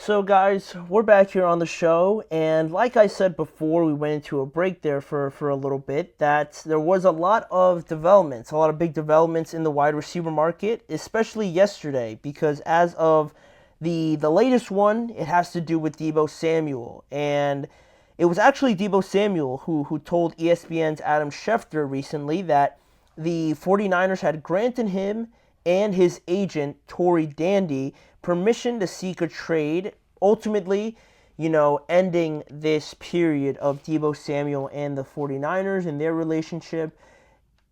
So, guys, we're back here on the show, and like I said before, we went into a break there for a little bit, that there was a lot of developments, a lot of big developments in the wide receiver market, especially yesterday, because as of the latest one, it has to do with Deebo Samuel, and it was actually Deebo Samuel who told ESPN's Adam Schefter recently that the 49ers had granted him and his agent, Tory Dandy, permission to seek a trade, ultimately, ending this period of Deebo Samuel and the 49ers and their relationship.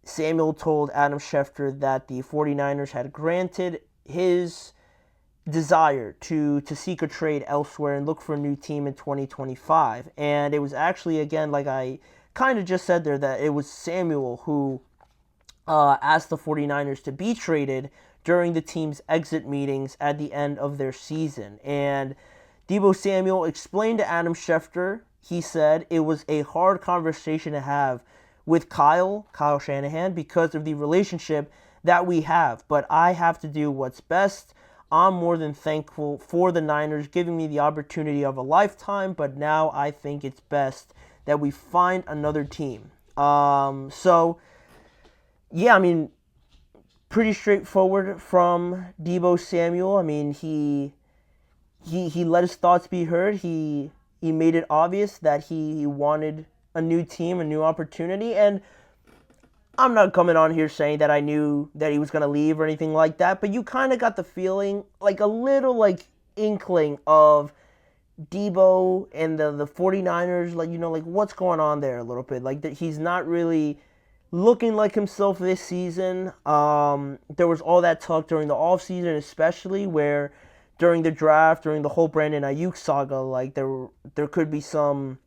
Samuel told Adam Schefter that the 49ers had granted his desire to seek a trade elsewhere and look for a new team in 2025. And it was actually, again, like I kind of just said there, that it was Samuel who asked the 49ers to be traded during the team's exit meetings at the end of their season. And Deebo Samuel explained to Adam Schefter, he said, it was a hard conversation to have with Kyle Shanahan, because of the relationship that we have. But I have to do what's best. I'm more than thankful for the Niners giving me the opportunity of a lifetime, but now I think it's best that we find another team. Yeah, I mean, pretty straightforward from Deebo Samuel. I mean, he let his thoughts be heard. He made it obvious that he wanted a new team, a new opportunity, and I'm not coming on here saying that I knew that he was going to leave or anything like that, but you kind of got the feeling, like a little like inkling of Deebo and the 49ers, like what's going on there a little bit. Like that he's not really looking like himself this season. There was all that talk during the offseason, especially where during the draft, during the whole Brandon Ayuk saga, like there could be some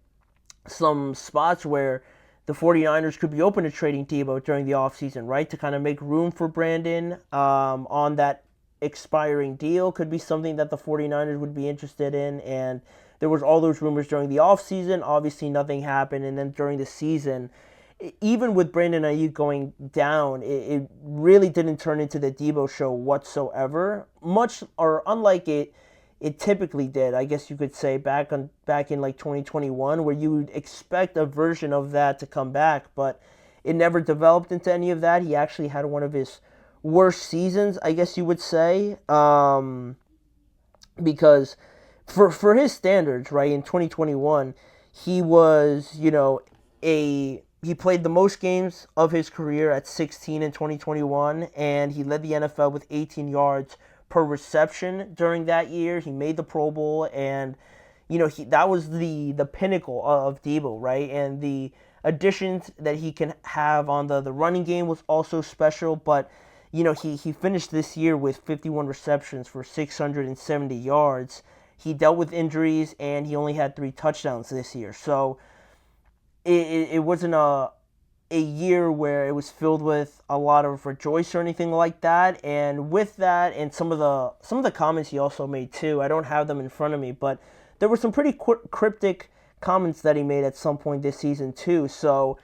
spots where the 49ers could be open to trading Deebo during the offseason, right? To kind of make room for Brandon on that expiring deal. Could be something that the 49ers would be interested in. And there was all those rumors during the offseason. Obviously, nothing happened. And then during the season, even with Brandon Ayuk going down, it really didn't turn into the Deebo show whatsoever. Much, or unlike it typically did, I guess you could say, back in like 2021, where you would expect a version of that to come back, but it never developed into any of that. He actually had one of his worst seasons, I guess you would say, because for his standards, right, in 2021, he was, he played the most games of his career at 16 in 2021, and he led the NFL with 18 yards per reception during that year. He made the Pro Bowl, and that was the pinnacle of Deebo, right? And the additions that he can have on the running game was also special. But he finished this year with 51 receptions for 670 yards. He dealt with injuries, and he only had 3 touchdowns this year. So it wasn't a year where it was filled with a lot of rejoice or anything like that. And with that, and some of the comments he also made too, I don't have them in front of me, but there were some pretty cryptic comments that he made at some point this season too. So,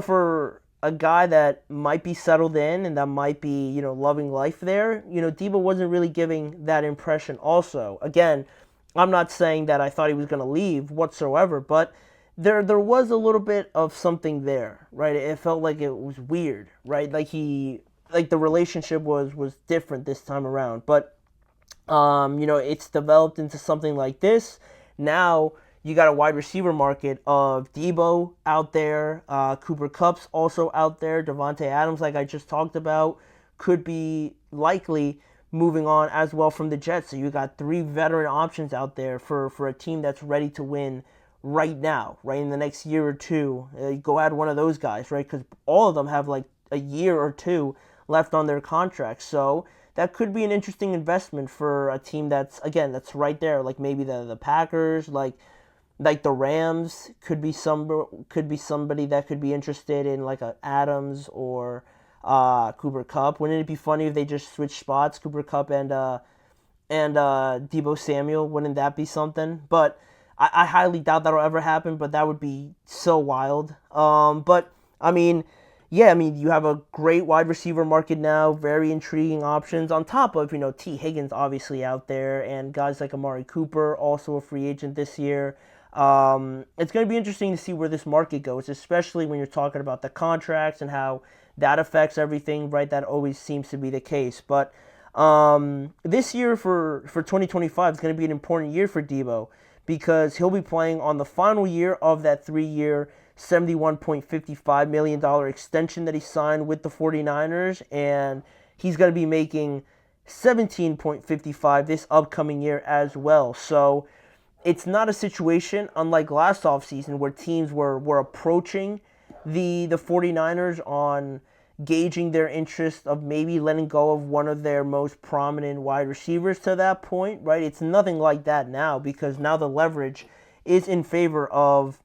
for a guy that might be settled in and that might be, loving life there, Deebo wasn't really giving that impression also. Again, I'm not saying that I thought he was going to leave whatsoever, but there was a little bit of something there, right? It felt like it was weird, right? Like the relationship was different this time around. But it's developed into something like this. Now you got a wide receiver market of Deebo out there, Cooper Kupp's also out there, Devontae Adams, like I just talked about, could be likely moving on as well from the Jets. So you got 3 veteran options out there for a team that's ready to win right now, right in the next year or two. Go add one of those guys, right? Because all of them have like a year or two left on their contracts. So that could be an interesting investment for a team that's right there, like maybe the Packers, like the Rams could be somebody that could be interested in like a Adams or Cooper Kupp. Wouldn't it be funny if they just switched spots, Cooper Kupp and Deebo Samuel? Wouldn't that be something? But I highly doubt that'll ever happen, but that would be so wild. But I mean, yeah, I mean, you have a great wide receiver market now, very intriguing options on top of, T. Higgins obviously out there and guys like Amari Cooper, also a free agent this year. It's going to be interesting to see where this market goes, especially when you're talking about the contracts and how that affects everything, right? That always seems to be the case. But this year for 2025 is going to be an important year for Deebo because he'll be playing on the final year of that 3 year, $71.55 million extension that he signed with the 49ers, and he's going to be making 17.55 this upcoming year as well. So it's not a situation unlike last offseason where teams were approaching the 49ers on gauging their interest of maybe letting go of one of their most prominent wide receivers to that point, right? It's nothing like that now because now the leverage is in favor of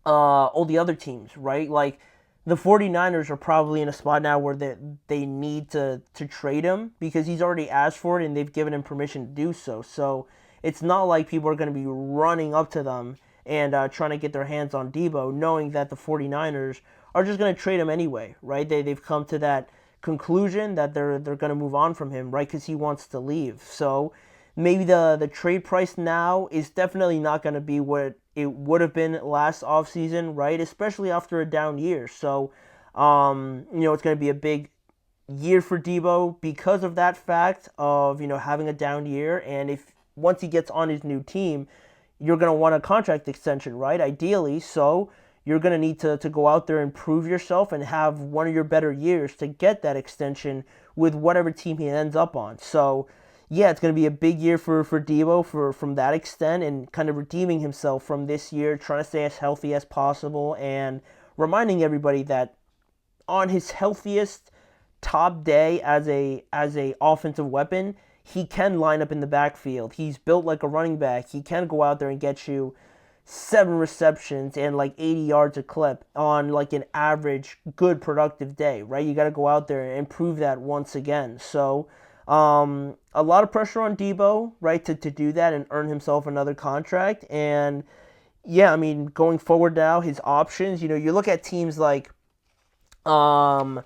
all the other teams, right? Like the 49ers are probably in a spot now where they need to trade him because he's already asked for it and they've given him permission to do so. So it's not like people are going to be running up to them and trying to get their hands on Deebo, knowing that the 49ers are just going to trade him anyway, right? They've come to that conclusion that they're going to move on from him, right? Because he wants to leave. So maybe the trade price now is definitely not going to be what it would have been last offseason, right? Especially after a down year. So, it's going to be a big year for Deebo because of that fact of, having a down year. And if once he gets on his new team, you're going to want a contract extension, right? Ideally. So you're going to need to go out there and prove yourself and have one of your better years to get that extension with whatever team he ends up on. So, yeah, it's going to be a big year for Deebo from that extent and kind of redeeming himself from this year, trying to stay as healthy as possible and reminding everybody that on his healthiest top day as a offensive weapon, he can line up in the backfield. He's built like a running back. He can go out there and get you 7 receptions and like 80 yards a clip on like an average good productive day, right? You got to go out there and prove that once again. So a lot of pressure on Deebo, right, to do that and earn himself another contract. And yeah, I mean, going forward now, his options, you look at teams um,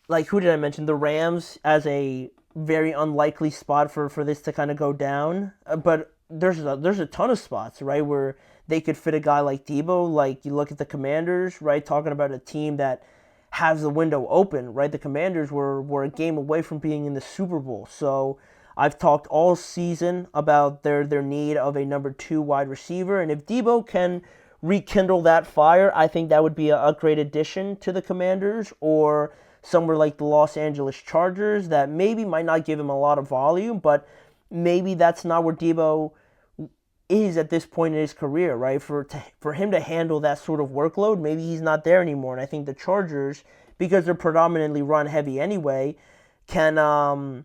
like who did I mention? The Rams as a very unlikely spot for this to kind of go down. But there's a ton of spots, right, where they could fit a guy like Deebo. Like you look at the Commanders, right, talking about a team that has the window open, right? The Commanders were a game away from being in the Super Bowl. So I've talked all season about their need of a number 2 wide receiver, and if Deebo can rekindle that fire, I think that would be a great addition to the Commanders or somewhere like the Los Angeles Chargers that maybe might not give him a lot of volume, but maybe that's not where Deebo is at this point in his career, right? For him to handle that sort of workload, maybe he's not there anymore. And I think the Chargers, because they're predominantly run heavy anyway, can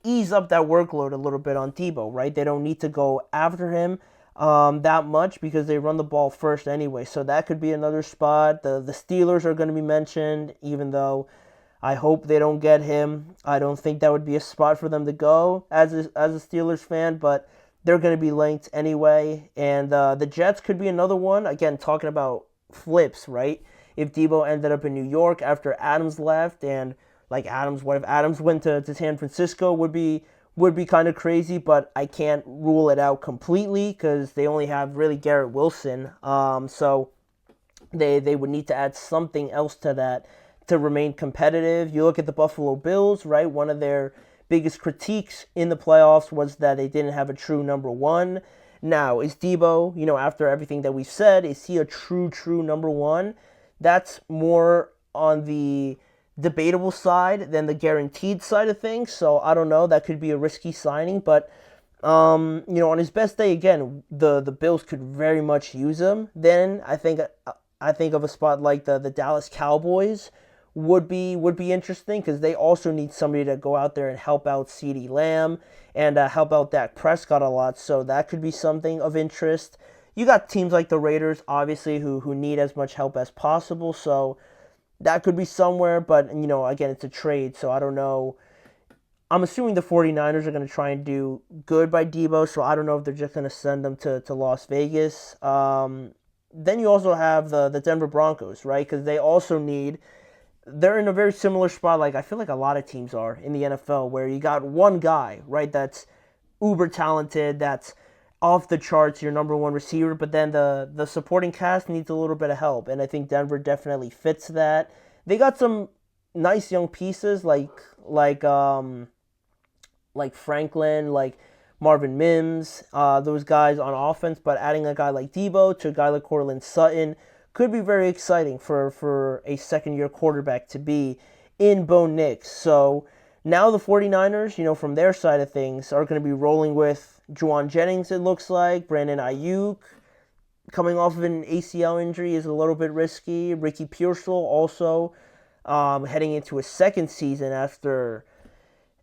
ease up that workload a little bit on Deebo, right? They don't need to go after him that much because they run the ball first anyway. So that could be another spot. The Steelers are going to be mentioned, even though I hope they don't get him. I don't think that would be a spot for them to go as a Steelers fan, but they're going to be linked anyway. And the Jets could be another one. Again, talking about flips, right? If Deebo ended up in New York after Adams left, and like Adams, what if Adams went to San Francisco? Would be kind of crazy, but I can't rule it out completely because they only have really Garrett Wilson. So they would need to add something else to that to remain competitive. You look at the Buffalo Bills, right? One of their biggest critiques in the playoffs was that they didn't have a true number 1. Now, is Deebo, after everything that we've said, is he a true number 1? That's more on the debatable side than the guaranteed side of things. So I don't know. That could be a risky signing, but on his best day, again, the Bills could very much use him. Then I think of a spot like the Dallas Cowboys would be interesting because they also need somebody to go out there and help out CeeDee Lamb and help out Dak Prescott a lot. So that could be something of interest. You got teams like the Raiders, obviously, who need as much help as possible. So that could be somewhere, but, again, it's a trade, so I don't know. I'm assuming the 49ers are going to try and do good by Deebo, so I don't know if they're just going to send them to Las Vegas. then you also have the Denver Broncos, right? Because they also they're in a very similar spot, like I feel like a lot of teams are in the NFL, where you got one guy, right, that's uber talented, that's off the charts, your number one receiver, but then the supporting cast needs a little bit of help, and I think Denver definitely fits that. They got some nice young pieces like Franklin, like Marvin Mims, those guys on offense, but adding a guy like Deebo to a guy like Cortland Sutton could be very exciting for a second year quarterback to be in Bo Nix. So now the 49ers, from their side of things, are going to be rolling with Juwan Jennings, it looks like. Brandon Ayuk, coming off of an ACL injury, is a little bit risky. Ricky Pearsall also heading into his second season after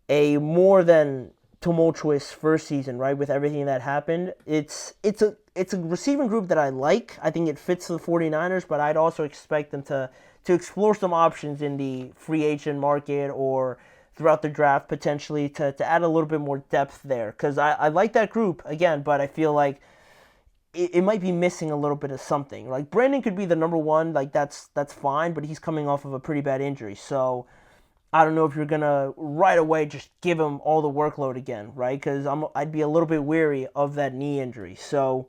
a more than tumultuous first season, right? With everything that happened, it's a receiving group that I like. I think it fits the 49ers, but I'd also expect them to explore some options in the free agent market or throughout the draft potentially to add a little bit more depth there. Because I like that group again, but I feel like it might be missing a little bit of something. Like Brandon could be the number one, like that's fine, but he's coming off of a pretty bad injury, so I don't know if you're gonna right away just give him all the workload again, right? Because I'd be a little bit weary of that knee injury. So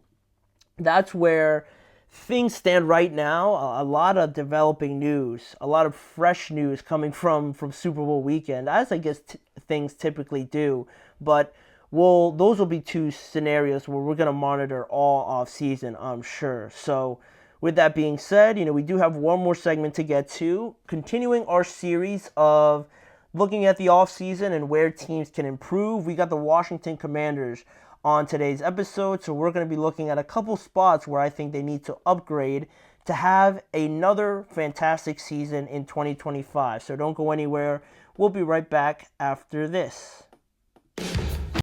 that's where things stand right now. A lot of developing news, a lot of fresh news coming from Super Bowl weekend, as I guess things typically do. But those will be two scenarios where we're gonna monitor all off season, I'm sure. So with that being said, we do have one more segment to get to, continuing our series of looking at the offseason and where teams can improve. We got the Washington Commanders on today's episode, so we're going to be looking at a couple spots where I think they need to upgrade to have another fantastic season in 2025. So don't go anywhere. We'll be right back after this.